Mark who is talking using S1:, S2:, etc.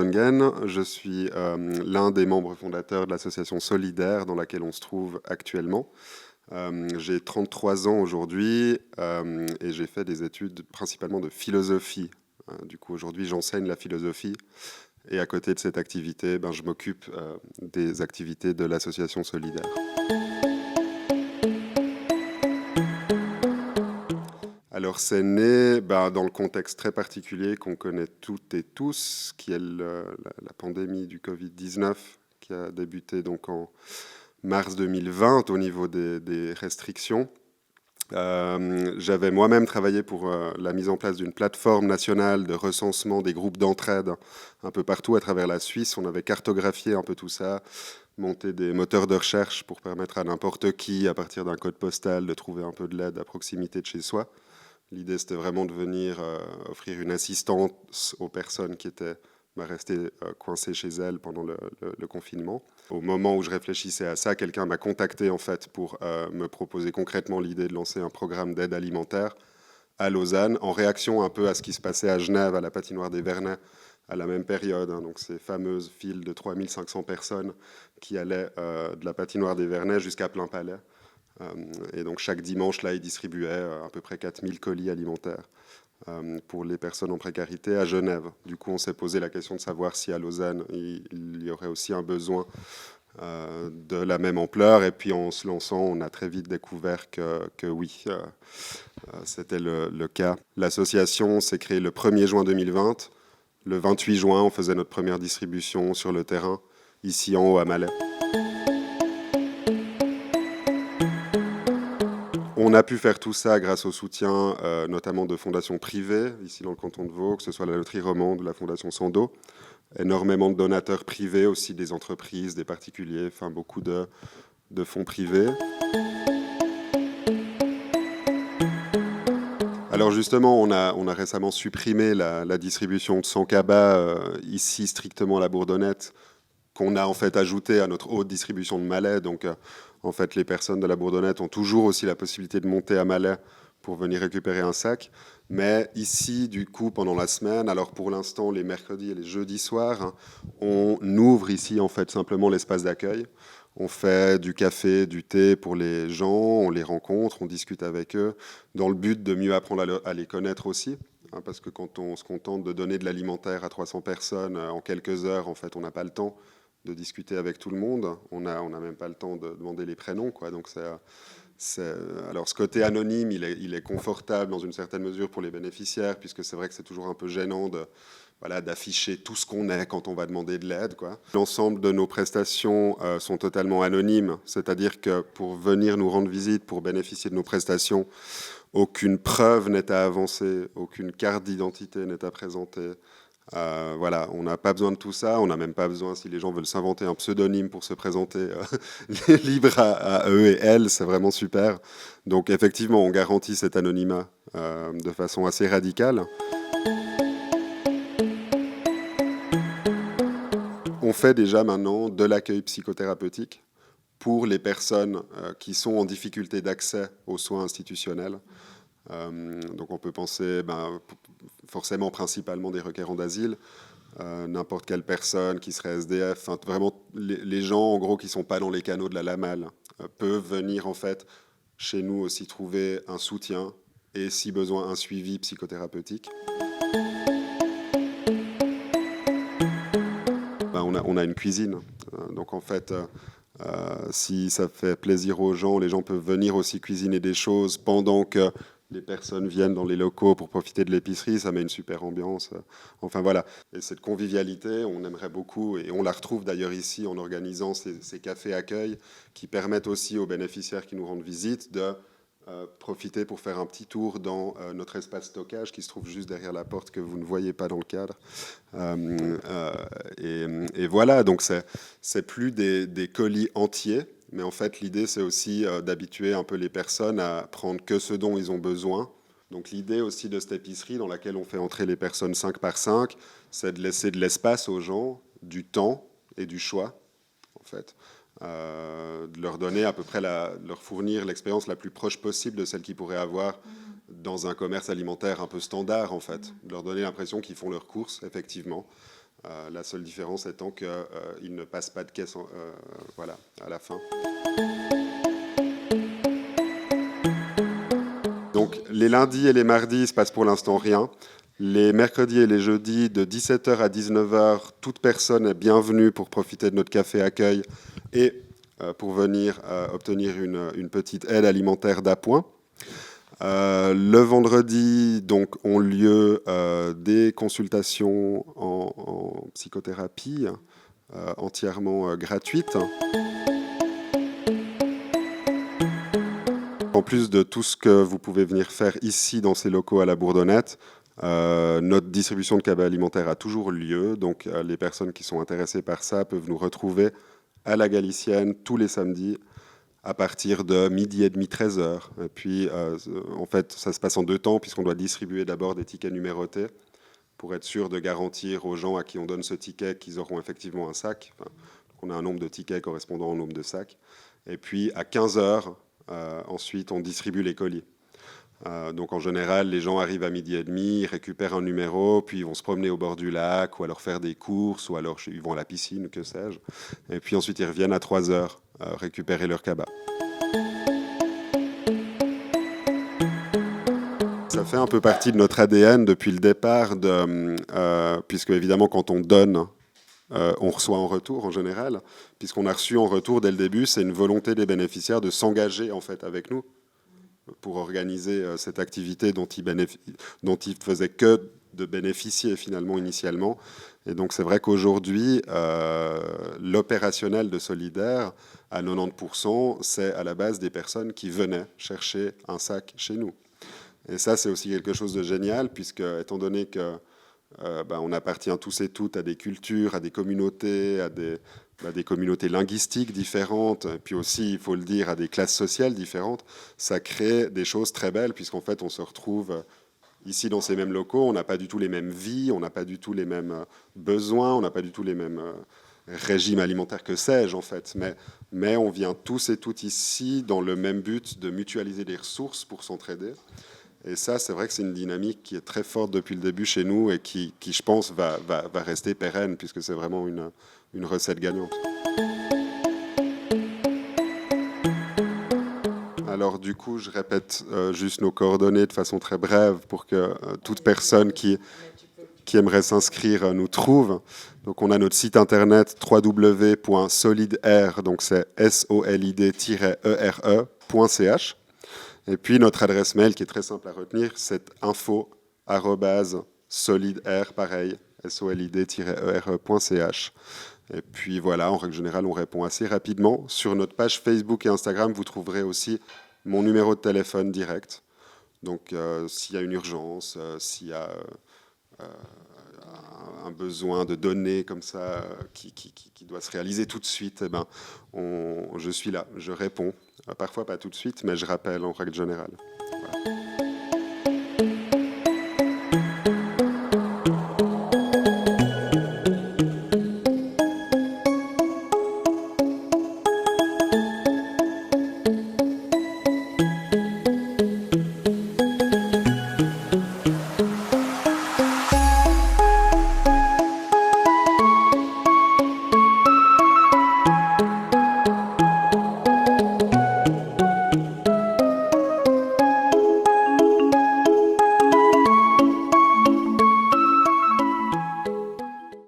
S1: Verbruggen, je suis l'un des membres fondateurs de l'association Solidaire dans laquelle on se trouve actuellement. J'ai 33 ans aujourd'hui et j'ai fait des études principalement de philosophie. Du coup, aujourd'hui, j'enseigne la philosophie et à côté de cette activité, je m'occupe des activités de l'association Solidaire. Alors, c'est né dans le contexte très particulier qu'on connaît toutes et tous, qui est la pandémie du Covid-19, qui a débuté donc en mars 2020 au niveau des restrictions. J'avais moi-même travaillé pour la mise en place d'une plateforme nationale de recensement des groupes d'entraide un peu partout à travers la Suisse. On avait cartographié un peu tout ça, monté des moteurs de recherche pour permettre à n'importe qui, à partir d'un code postal, de trouver un peu de l'aide à proximité de chez soi. L'idée, c'était vraiment de venir offrir une assistance aux personnes qui étaient restées coincées chez elles pendant le confinement. Au moment où je réfléchissais à ça, quelqu'un m'a contacté en fait pour me proposer concrètement l'idée de lancer un programme d'aide alimentaire à Lausanne, en réaction un peu à ce qui se passait à Genève, à la patinoire des Vernets, à la même période. Donc ces fameuses files de 3500 personnes qui allaient de la patinoire des Vernets jusqu'à Plainpalais. Et donc chaque dimanche, là, ils distribuaient à peu près 4000 colis alimentaires pour les personnes en précarité à Genève. Du coup, on s'est posé la question de savoir si à Lausanne, il y aurait aussi un besoin de la même ampleur. Et puis en se lançant, on a très vite découvert que oui, c'était le cas. L'association s'est créée le 1er juin 2020. Le 28 juin, on faisait notre première distribution sur le terrain, ici en haut à Malais. On a pu faire tout ça grâce au soutien notamment de fondations privées, ici dans le canton de Vaud, que ce soit la Loterie Romande ou la Fondation Sando. Énormément de donateurs privés, aussi des entreprises, des particuliers, enfin beaucoup de fonds privés. Alors justement, on a récemment supprimé la distribution de 100 cabas ici strictement à la Bourdonnette, qu'on a en fait ajouté à notre haute distribution de Malais. Donc en fait, les personnes de la Bourdonnette ont toujours aussi la possibilité de monter à Malais pour venir récupérer un sac. Mais ici, du coup, pendant la semaine, alors pour l'instant, les mercredis et les jeudis soirs, on ouvre ici en fait simplement l'espace d'accueil. On fait du café, du thé pour les gens, on les rencontre, on discute avec eux, dans le but de mieux apprendre à les connaître aussi. Parce que quand on se contente de donner de l'alimentaire à 300 personnes en quelques heures, en fait, on n'a pas le temps de discuter avec tout le monde. On n'a même pas le temps de demander les prénoms, quoi. Donc alors ce côté anonyme, il est confortable dans une certaine mesure pour les bénéficiaires, puisque c'est vrai que c'est toujours un peu gênant d'afficher tout ce qu'on est quand on va demander de l'aide, quoi. L'ensemble de nos prestations sont totalement anonymes, c'est-à-dire que pour venir nous rendre visite, pour bénéficier de nos prestations, aucune preuve n'est à avancer, aucune carte d'identité n'est à présenter. Voilà, on n'a pas besoin de tout ça, on n'a même pas besoin, si les gens veulent s'inventer un pseudonyme pour se présenter libre à eux et elles, c'est vraiment super. Donc effectivement, on garantit cet anonymat de façon assez radicale. On fait déjà maintenant de l'accueil psychothérapeutique pour les personnes qui sont en difficulté d'accès aux soins institutionnels. Donc on peut penser forcément principalement des requérants d'asile, n'importe quelle personne qui serait SDF, vraiment les gens en gros qui ne sont pas dans les canaux de la LAMAL peuvent venir en fait chez nous aussi trouver un soutien et si besoin un suivi psychothérapeutique. On a une cuisine, donc en fait si ça fait plaisir aux gens, les gens peuvent venir aussi cuisiner des choses pendant que les personnes viennent dans les locaux pour profiter de l'épicerie, ça met une super ambiance. Enfin voilà, et cette convivialité, on aimerait beaucoup, et on la retrouve d'ailleurs ici en organisant ces cafés accueil qui permettent aussi aux bénéficiaires qui nous rendent visite de profiter pour faire un petit tour dans notre espace stockage qui se trouve juste derrière la porte que vous ne voyez pas dans le cadre. Et voilà, donc c'est plus des colis entiers, mais en fait l'idée c'est aussi d'habituer un peu les personnes à prendre que ce dont ils ont besoin. Donc l'idée aussi de cette épicerie dans laquelle on fait entrer les personnes 5 par 5, c'est de laisser de l'espace aux gens, du temps et du choix, en fait. De leur donner à peu près, leur fournir l'expérience la plus proche possible de celle qu'ils pourraient avoir dans un commerce alimentaire un peu standard, en fait. De leur donner l'impression qu'ils font leurs courses, effectivement, La seule différence étant qu'il ne passe pas de caisse voilà, à la fin. Donc les lundis et les mardis, il ne se passe pour l'instant rien. Les mercredis et les jeudis, de 17h à 19h, toute personne est bienvenue pour profiter de notre café accueil et pour venir obtenir une petite aide alimentaire d'appoint. Le vendredi, donc, ont lieu des consultations en psychothérapie entièrement gratuites. En plus de tout ce que vous pouvez venir faire ici dans ces locaux à la Bourdonnette, notre distribution de cabas alimentaires a toujours lieu. Donc les personnes qui sont intéressées par ça peuvent nous retrouver à la Galicienne tous les samedis à partir de midi et demi, 13h. Et puis en fait, ça se passe en 2 temps puisqu'on doit distribuer d'abord des tickets numérotés pour être sûr de garantir aux gens à qui on donne ce ticket qu'ils auront effectivement un sac. Enfin, on a un nombre de tickets correspondant au nombre de sacs. Et puis à 15h, ensuite, on distribue les colis. Donc en général, les gens arrivent à midi et demi, ils récupèrent un numéro, puis ils vont se promener au bord du lac, ou alors faire des courses, ou alors ils vont à la piscine, que sais-je. Et puis ensuite, ils reviennent à 3h récupérer leur cabas. Ça fait un peu partie de notre ADN depuis le départ, puisque évidemment, quand on donne, on reçoit en retour en général, puisqu'on a reçu en retour dès le début, c'est une volonté des bénéficiaires de s'engager en fait avec nous pour organiser cette activité dont ils faisaient que de bénéficier finalement initialement. Et donc c'est vrai qu'aujourd'hui, l'opérationnel de Solidaire, à 90%, c'est à la base des personnes qui venaient chercher un sac chez nous. Et ça, c'est aussi quelque chose de génial, puisque étant donné que on appartient tous et toutes à des cultures, à des communautés, à des communautés linguistiques différentes, et puis aussi, il faut le dire, à des classes sociales différentes, ça crée des choses très belles, puisqu'en fait, on se retrouve ici dans ces mêmes locaux, on n'a pas du tout les mêmes vies, on n'a pas du tout les mêmes besoins, on n'a pas du tout les mêmes régimes alimentaires, que sais-je en fait, mais on vient tous et toutes ici dans le même but de mutualiser des ressources pour s'entraider. Et ça, c'est vrai que c'est une dynamique qui est très forte depuis le début chez nous et qui je pense, va rester pérenne, puisque c'est vraiment une recette gagnante. Alors du coup, je répète juste nos coordonnées de façon très brève pour que toute personne qui aimerait s'inscrire nous trouve. Donc on a notre site internet www.solidaire, donc c'est solid-ere.ch. Et puis notre adresse mail qui est très simple à retenir, c'est info@solidaire, pareil, solid-ere.ch. Et puis voilà, en règle générale, on répond assez rapidement. Sur notre page Facebook et Instagram, vous trouverez aussi mon numéro de téléphone direct. Donc s'il y a une urgence, s'il y a un besoin de données comme ça qui doit se réaliser tout de suite, eh ben, je suis là, je réponds. Parfois pas tout de suite, mais je rappelle en règle générale.